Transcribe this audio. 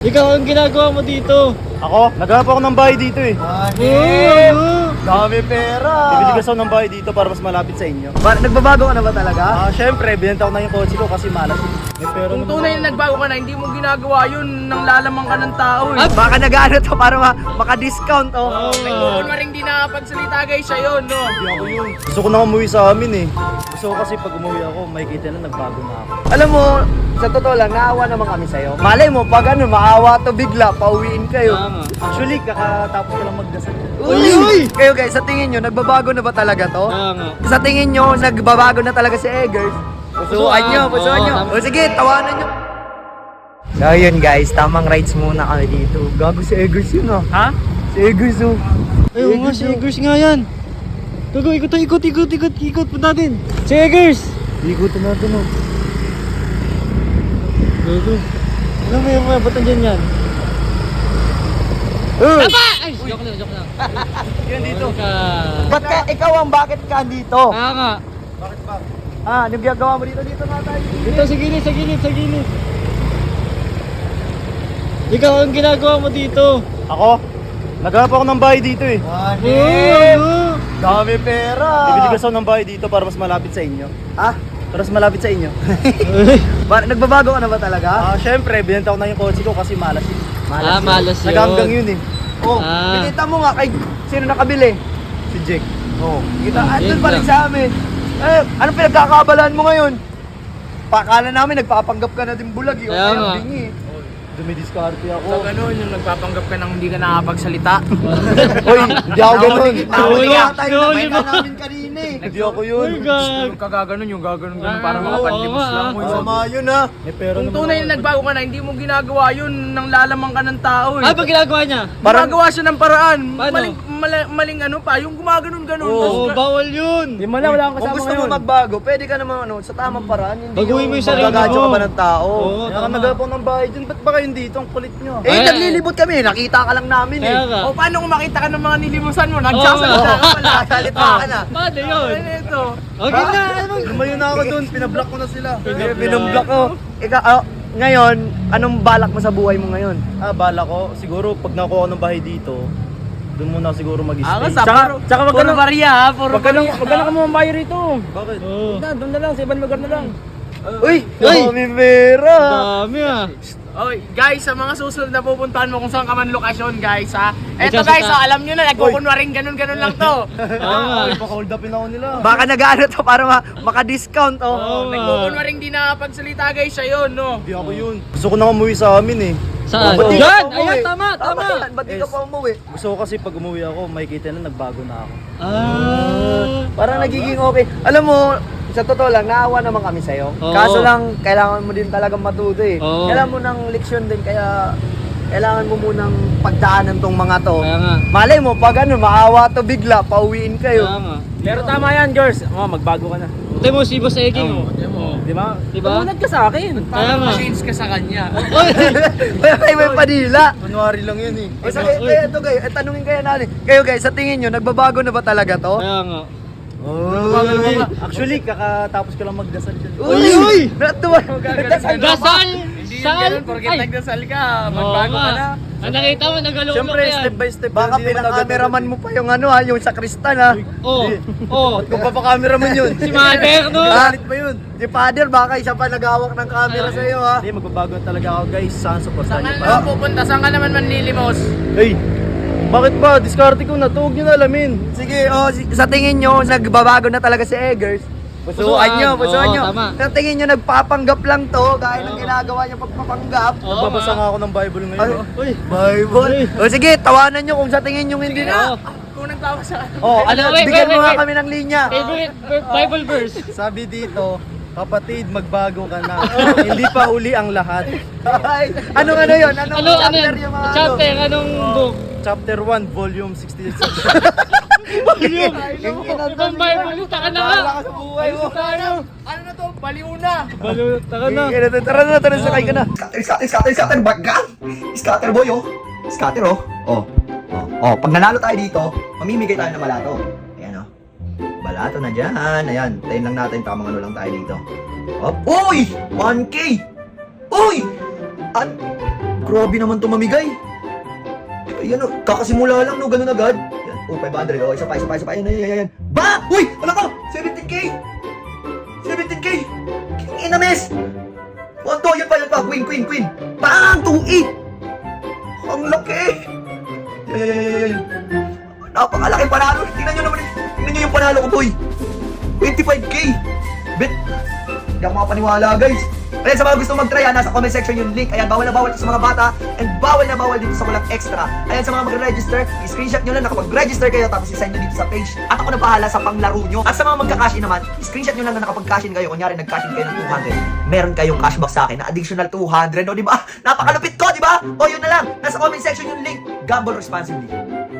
Ikaw, ang ginagawa mo dito? Ako? Naghanap ako ng bahay dito eh. Dami pera. Bibili kasi ako ng bahay dito para mas malapit sa inyo. Nagbabago ka na ba talaga? Syempre, binenta ko na yung kotse ko kasi malas. May pera Kung naman tunay ako. na nagbago ka na, hindi mo ginagawa yun nang lalamang ka ng tao eh. Baka nag-ano to para maka-discount oh. Nagkukunwaring di nakapagsalita guys siya yun, no? Hindi ako yun. Gusto ko na umuwi sa amin eh. Gusto ko kasi pag umuwi ako, makikita na nagbago na ako. Alam mo, sa totoo lang, naawa naman kami sa'yo. Malay mo, pag ano, maawa to bigla, pauwiin kayo. Tama. Actually, kakatapos ko lang magdasal. Uy! Kayo guys, sa tingin nyo, nagbabago na ba talaga to? Tama. Sa tingin nyo, nagbabago na talaga si Eggers? Pusuan nyo, pusuan Oo, nyo. tama. O sige, tawanan nyo. So yun guys, tamang rides muna kami dito. Gago si Eggers yun ah. Ha? Si Eggers oh. Ay, oo nga, si Eggers nga yan. Tugo, ikot. Punta natin. Si Eggers! Ikutin natin oh. Tugo. Ano mo yung mga ba't andyan yan? Tama! Ay, joke lang. Yan dito. Ba't ka, ikaw ang bakit ka dito? Nga. Bakit ba? Anong ginagawa mo dito? Dito nga tayo. Dito, sa gilid. Ikaw, ang ginagawa mo dito? Ako? Naghanap ako ng bahay dito eh. Dami pera. Bibili kasi ako ng bahay dito para mas malapit sa inyo. Ah, Para mas malapit sa inyo. nagbabago ka na ba talaga? Syempre, binenta ko na yung kotse ko kasi malas yun. Malas yun. Naganggang yun eh. Oh, Ah. pinita mo nga kay sino nakabili? Si Jake. Oh, kita Yun andun pa rin lang. sa amin. Anong pinagkakaabalahan mo ngayon? Pakala namin nagpapanggap ka na din bulag eh. Kaya nga. Bingi. Dumidiskarte So ako. ganun, yung nagpapanggap ka nang hindi ka nakapagsalita. Hoy, hindi ako ganun. Nahuli Nahuli ka. tayo Nahuli na mo. namin kanina eh. Hindi ako yun. Ay, gag. Yung kagaganon, yung gaganon parang Oo, makapanlimos oo, lang. ah. Uy, Sama yun ha. May pera Kung naman tunay ako. na nagbago ka na, hindi mo ginagawa yun nang lalamang ka ng tao eh. Ay, pag ginagawa niya? Gumagawa siya ng paraan. Paano? Maling ano pa, yung gumaganon-ganon. Oo, bawal yun. Wala akong Kung kasama gusto mo ngayon. magbago, pwede ka naman sa tamang paraan. Hindi Baguhin mo yung sarili magagadyo mo. ka pa ng tao. Oo, Kaya ka tama. naghanap ako ng bahay dyan. Ba't ba kayong dito? Ang kulit nyo. Eh, Ay, naglilibot kami. Nakita ka lang namin eh. Kaya nga. O paano kung makita ka ng mga nilimusan mo? Nagsasalita Oo. ka pala. Salita ka na. Paano yun? Ano ito? Okay na. Lumayo na ako dun. Pinablock ko na sila. Binumblock ko. Ngayon, anong balak mo sa buhay mo ngayon? Bala ko. Siguro pag nakuha ko ng bahay dito, doon muna siguro mag-stay. Tsaka wag ka nang bariya ha. Wag ka nang kumambayo rito. Bakit? Oo. Doon na lang, sa ibang lugar na lang. Uy, Uy! dami pera. Dami ah. Oy, guys, sa mga susunod na pupuntahan mo kung saan ka man lokasyon, guys, ha. Eto Ikaw, guys, sa- so, alam nyo na, nagkukunwaring ganun-ganun lang to. Tama. Paka-hold upin ako nila. Baka nag-ano to para maka-discount oh. Oo nga. Nagkukunwaring di nakapagsalita, guys, siya yun, no. Hindi ako yun. Gusto ko na umuwi sa amin eh. Saan? Ba't di ka Yan! pa umuwi? Ayan, tama. yan. Ba't di ka Yes. pa umuwi? Gusto ko kasi pag umuwi ako, makikita na nagbago na ako. Parang nagiging okay. Alam mo, sa totoo lang, naawa naman kami sa'yo. Oo. Kaso lang, kailangan mo din talagang matuto eh. Oo. Kailangan mo ng leksyon din, kaya kailangan mo munang pagdaanan tong mga to. Kaya nga. Malay mo, pag ano, maawa to bigla, pauwiin kayo. Kaya nga. Pero tama yan, girls. Magbago ka na. Ito mo si Boss Eging oh. Di ba? Diba? Tumunad ka sa akin. Kaya nga. Change ka sa kanya. may padila. January lang yun eh. O sa ito guys, tanungin kaya natin. Kayo guys, sa tingin nyo, nagbabago na ba talaga to? Kaya nga. Actually, kakatapos ko lang magdasal dyan. Uy! Natuwa! Dasal! Hindi Saan? yan ganun, porket Ay! nagdasal ka, Oo magbago ka na. nga. Ang nakita mo, nagalo Siyempre, ka yan. step by step. Baka hindi naman agad pinaka-cameraman agad mo pa yung ano ha, yung sakristan ha. Oo. Oo. Kung papaka-cameraman yun. Si Mother, no? Galit pa yun. Si Father, baka isa pa naghawak ng camera sa iyo ha. Hindi, magbabago talaga ako guys. Saan Saan supportan ka niyo na pa. naman pupunta? Saan ka naman manlilimos? Hey, bakit ba? Diskarte ko na. Tuwag nyo na alamin. Sige, sa tingin nyo, nagbabago na talaga si Eggers. Pusuan nyo, pusuan Oo, nyo. tama. Sa tingin nyo, nagpapanggap lang to, gaya ng ginagawa nyo pagpapanggap. Oo Nagbabasa nga. nga ako ng Bible ngayon. Ay, oh. Uy. Bible. O sige, tawanan nyo kung sa tingin nyo hindi na. Oo. Kung nagpapasa ka. Oh, ano, Wait, bigyan wait, mo nga wait. kami ng linya. Favorite Bible verse. Sabi dito, kapatid, magbago ka na. Hindi pa uli ang lahat. Ay, ano yun? Anong Ano chapter yan? yung mga Chapter, anong book? Chapter 1, volume 66. Volume. Yung Ibang Bible, taka na nga. Bahala ka sa buhay mo. Ano na to? Baliw na. Balot, taka na. Tara na, sakay ka na. Scatter, baga! Scatter boy, oh! Scatter, oh! Oh, pag nanalo tayo dito, mamimigay tayo ng balato. Ayan, oh. Balato na dyan. Ayan, tayin lang natin, tamang ano lang tayo dito. Uy! 1K! Uy! Grabe naman tumamigay. Ayan o, kakasimula lang no, ganun agad. Yan, oh, 500. Oh, isa pa. Ayan. Ba! Uy! Ano ko? 17K! 17K! King inamis! Ponto, yun pa. Queen. Bang! 2-8! Ang laki! Yan. Napakalaki panalo. Tingnan nyo yung panalo ko, boy. 25K! Bet! Hindi ako makapaniwala, guys. Ayan, sa mga gusto mag-try, nasa comment section yung link. Ayan, bawal na bawal sa mga bata and bawal na bawal dito sa walang extra. Ayan, sa mga mag-register, i-screenshot nyo lang na kapag register kayo tapos i-send nyo dito sa page at ako na bahala sa panglaro nyo. At sa mga magka-cash in naman, i-screenshot nyo lang na nakapag-cash in kayo. Kunyari, nag-cash in kayo ng 200. Meron kayong cashback sa akin na additional 200. O, di ba? Napakalupit ko, di ba? O, yun na lang. Nasa comment section yung link. Gamble responsibly.